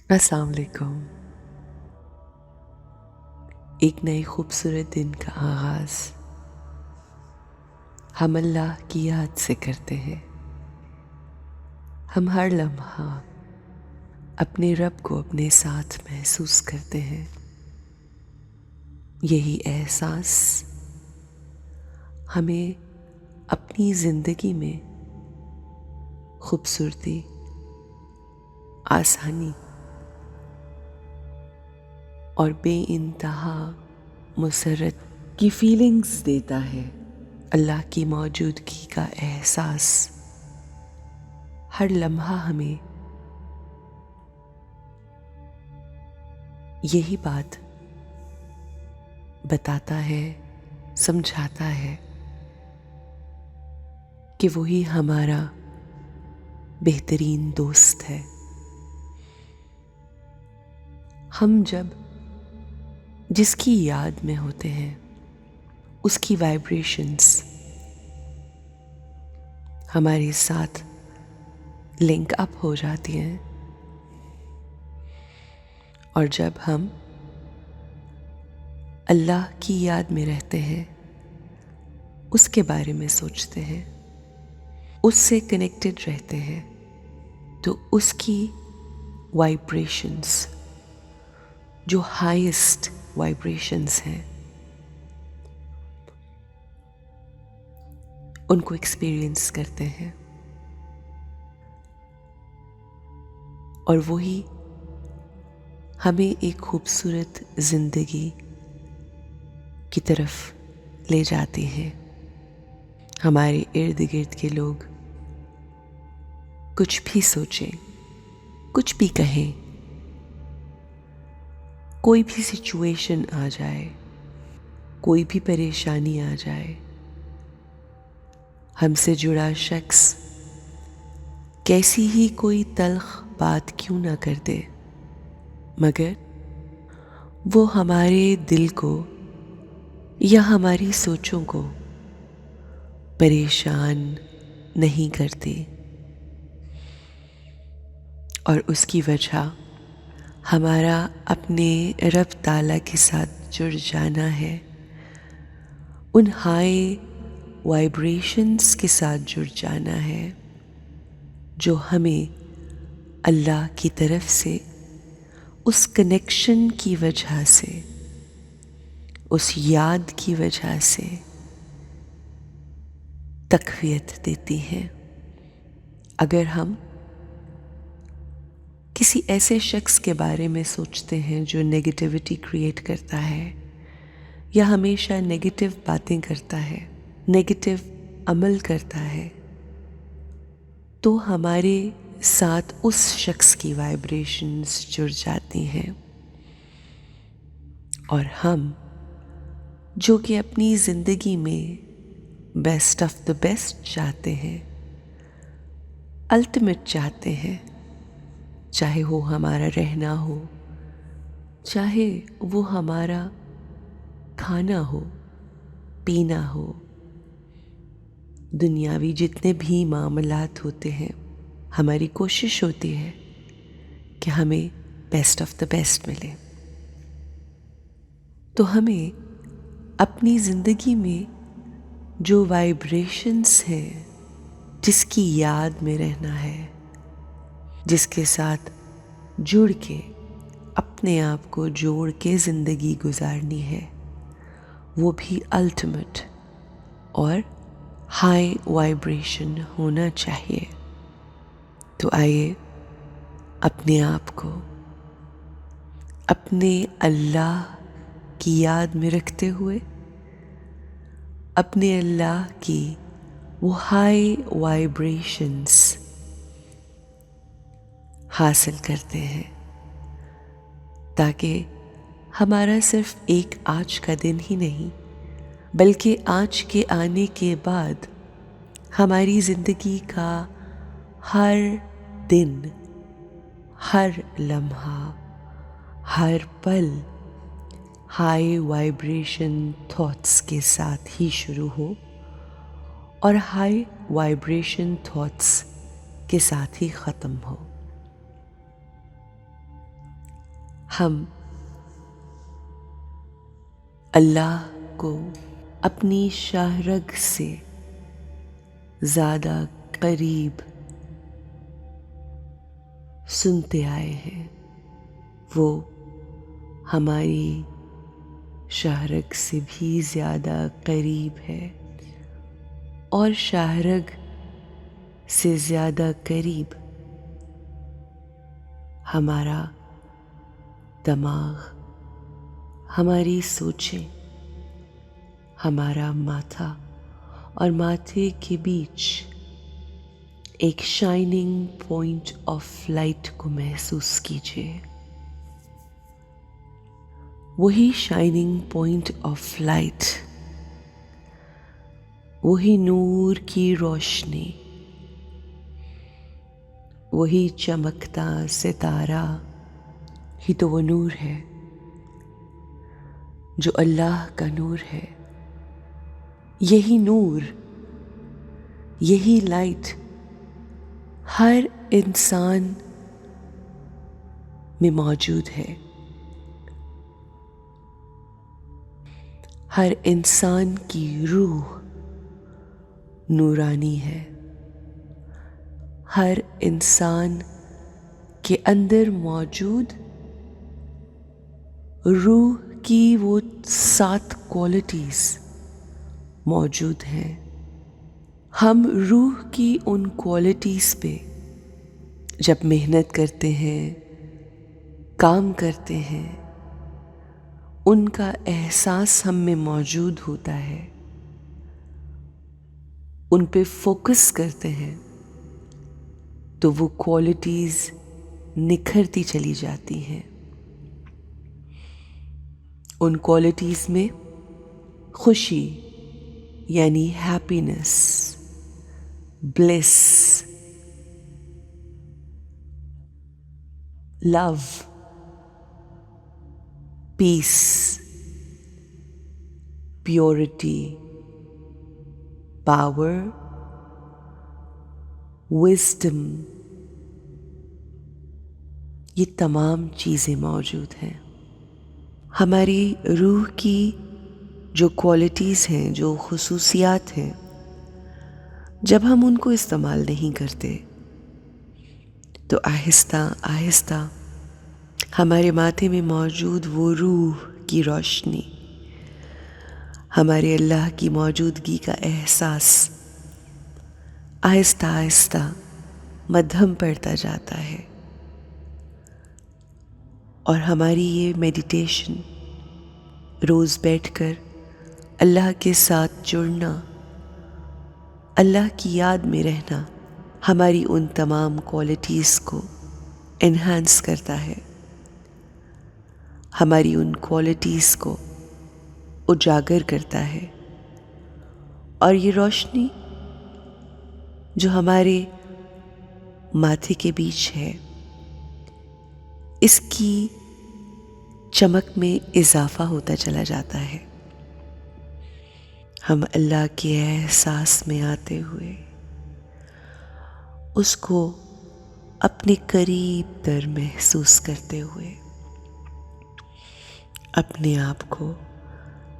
अस्सलाम वालेकुम। एक नए खूबसूरत दिन का आगाज़ हम अल्लाह की याद से करते हैं। हम हर लम्हा अपने रब को अपने साथ महसूस करते हैं। यही एहसास हमें अपनी ज़िंदगी में खूबसूरती, आसानी और बेइंतहा मुसर्रत की फीलिंग्स देता है। अल्लाह की मौजूदगी का एहसास हर लम्हा हमें यही बात बताता है, समझाता है कि वही हमारा बेहतरीन दोस्त है। हम जब जिसकी याद में होते हैं उसकी वाइब्रेशंस हमारे साथ लिंक अप हो जाती हैं, और जब हम अल्लाह की याद में रहते हैं, उसके बारे में सोचते हैं, उससे कनेक्टेड रहते हैं, तो उसकी वाइब्रेशंस जो हाईएस्ट वाइब्रेशंस हैं उनको एक्सपीरियंस करते हैं, और वही हमें एक खूबसूरत ज़िंदगी की तरफ ले जाती हैं। हमारे इर्द गिर्द के लोग कुछ भी सोचें, कुछ भी कहें, कोई भी सिचुएशन आ जाए, कोई भी परेशानी आ जाए, हमसे जुड़ा शख्स कैसी ही कोई तल्ख बात क्यों ना कर दे, मगर वो हमारे दिल को या हमारी सोचों को परेशान नहीं करती। और उसकी वजह हमारा अपने रब ताला के साथ जुड़ जाना है, उन हाई वाइब्रेशंस के साथ जुड़ जाना है जो हमें अल्लाह की तरफ से उस कनेक्शन की वजह से, उस याद की वजह से तक़वियत देती हैं। अगर हम किसी ऐसे शख्स के बारे में सोचते हैं जो नेगेटिविटी क्रिएट करता है या हमेशा नेगेटिव बातें करता है, नेगेटिव अमल करता है, तो हमारे साथ उस शख्स की वाइब्रेशंस जुड़ जाती हैं, और हम जो कि अपनी ज़िंदगी में बेस्ट ऑफ द बेस्ट चाहते हैं, अल्टीमेट चाहते हैं, चाहे वो हमारा रहना हो, चाहे वो हमारा खाना हो, पीना हो, दुनियावी जितने भी मामलात होते हैं, हमारी कोशिश होती है कि हमें बेस्ट ऑफ द बेस्ट मिले। तो हमें अपनी ज़िंदगी में जो वाइब्रेशंस हैं, जिसकी याद में रहना है, जिसके साथ जुड़ के अपने आप को जोड़ के ज़िंदगी गुजारनी है, वो भी अल्टीमेट और हाई वाइब्रेशन होना चाहिए। तो आइए अपने आप को अपने अल्लाह की याद में रखते हुए अपने अल्लाह की वो हाई वाइब्रेशंस हासिल करते हैं, ताकि हमारा सिर्फ एक आज का दिन ही नहीं, बल्कि आज के आने के बाद हमारी ज़िंदगी का हर दिन, हर लम्हा, हर पल हाई वाइब्रेशन थॉट्स के साथ ही शुरू हो और हाई वाइब्रेशन थॉट्स के साथ ही ख़त्म हो। ہم اللہ کو اپنی شاہرگ سے زیادہ قریب سنتے آئے ہیں. وہ ہماری شاہرگ سے بھی زیادہ قریب ہے، اور شاہرگ سے زیادہ قریب ہمارا دماغ، ہماری سوچیں، ہمارا ماتھا، اور ماتھے کے بیچ ایک شائننگ پوائنٹ آف لائٹ کو محسوس کیجیے. وہی شائننگ پوائنٹ آف لائٹ، وہی نور کی روشنی، وہی چمکتا ستارہ ہی تو وہ نور ہے جو اللہ کا نور ہے. یہی نور، یہی لائٹ ہر انسان میں موجود ہے. ہر انسان کی روح نورانی ہے. ہر انسان کے اندر موجود روح کی وہ 7 کوالٹیز موجود ہیں. ہم روح کی ان کوالٹیز پہ جب محنت کرتے ہیں، کام کرتے ہیں، ان کا احساس ہم میں موجود ہوتا ہے، ان پہ فوکس کرتے ہیں، تو وہ کوالٹیز نکھرتی چلی جاتی ہیں. ان کوالٹیز میں خوشی یعنی ہیپینس، بلیس، لو، پیس، پیورٹی، پاور، وزڈم، یہ تمام چیزیں موجود ہیں. ہماری روح کی جو کوالٹیز ہیں، جو خصوصیات ہیں، جب ہم ان کو استعمال نہیں کرتے تو آہستہ آہستہ ہمارے ماتھے میں موجود وہ روح کی روشنی، ہمارے اللہ کی موجودگی کا احساس آہستہ آہستہ مدھم پڑتا جاتا ہے. اور ہماری یہ میڈیٹیشن، روز بیٹھ کر اللہ کے ساتھ جڑنا، اللہ کی یاد میں رہنا، ہماری ان تمام کوالٹیز کو انہانس کرتا ہے، ہماری ان کوالٹیز کو اجاگر کرتا ہے. اور یہ روشنی جو ہمارے ماتھے کے بیچ ہے، اس کی چمک میں اضافہ ہوتا چلا جاتا ہے. ہم اللہ کے احساس میں آتے ہوئے اس کو اپنے قریب تر محسوس کرتے ہوئے اپنے آپ کو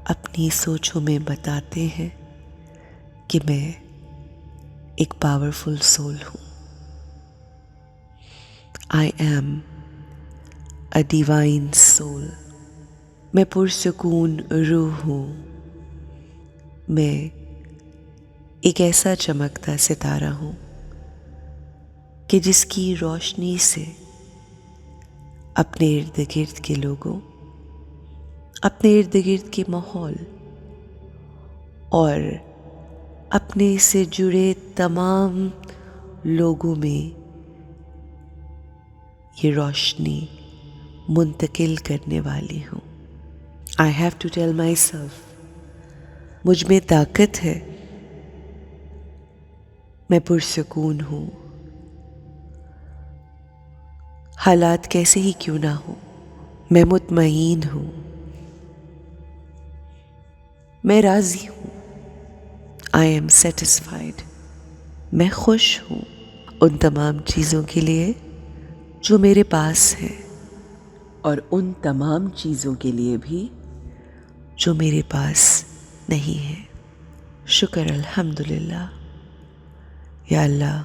اپنی سوچوں میں بتاتے ہیں کہ میں ایک پاورفل سول ہوں. I am a divine soul. میں پرسکون روح ہوں. میں ایک ایسا چمکتا ستارہ ہوں کہ جس کی روشنی سے اپنے ارد گرد کے لوگوں، اپنے ارد گرد کے ماحول اور اپنے سے جڑے تمام لوگوں میں یہ روشنی منتقل کرنے والی ہوں. I have to tell myself، مجھ میں طاقت ہے، میں پرسکون ہوں. حالات کیسے ہی کیوں نہ ہوں، میں مطمئن ہوں، میں راضی ہوں. I am satisfied. میں خوش ہوں ان تمام چیزوں کے لیے جو میرے پاس ہے. اور ان تمام چیزوں کے لیے بھی جو میرے پاس نہیں ہے۔ شکر الحمدللہ۔ یا اللہ،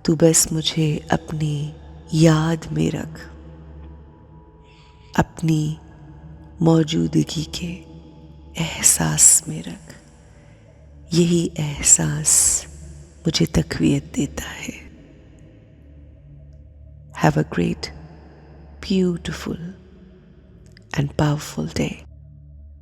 تو بس مجھے اپنی یاد میں رکھ، اپنی موجودگی کے احساس میں رکھ۔ یہی احساس مجھے تقویت دیتا ہے۔ Have a great, beautiful and powerful day.